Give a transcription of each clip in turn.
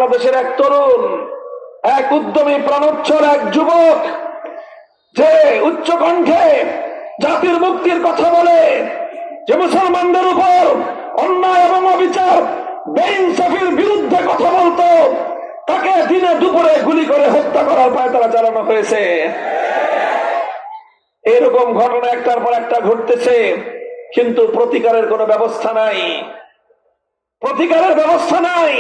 বাংলাদেশের এক তরুণ, এক উদ্যমী প্রাণোচ্ছল এক যুবক, যে উচ্চ কণ্ঠে জাতির মুক্তির কথা বলে, যে মুসলমানদের উপর অন্যায় এবং অবিচার বেইনসাফির বিরুদ্ধে কথা বলতো, তাকে দিনে দুপুরে গুলি করে হত্যা করার পায়তারা চালানো হয়েছে। এরকম ঘটনা একটার পর একটা ঘটতেছে, কিন্তু প্রতিকারের কোনো ব্যবস্থা নাই। প্রতিকারের ব্যবস্থা নাই।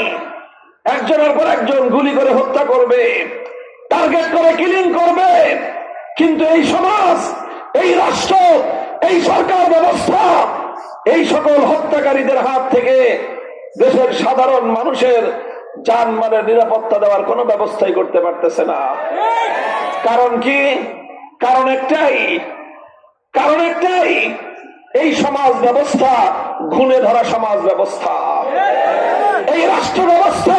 একজনের পর একজন গুলি করে হত্যা করবে, টার্গেট করে কিলিং করবে, কিন্তু এই সমাজ, এই রাষ্ট্র, এই সরকার ব্যবস্থা এই সকল হত্যাকারীদের হাত থেকে দেশের সাধারণ মানুষের জানমালের নিরাপত্তা দেওয়ার কোনো ব্যবস্থাই করতে পারতেছে না। কারণ কি? কারণ একটাই, এই সমাজ ব্যবস্থা ঘুণে ধরা সমাজ ব্যবস্থা। এই রাষ্ট্র ব্যবস্থা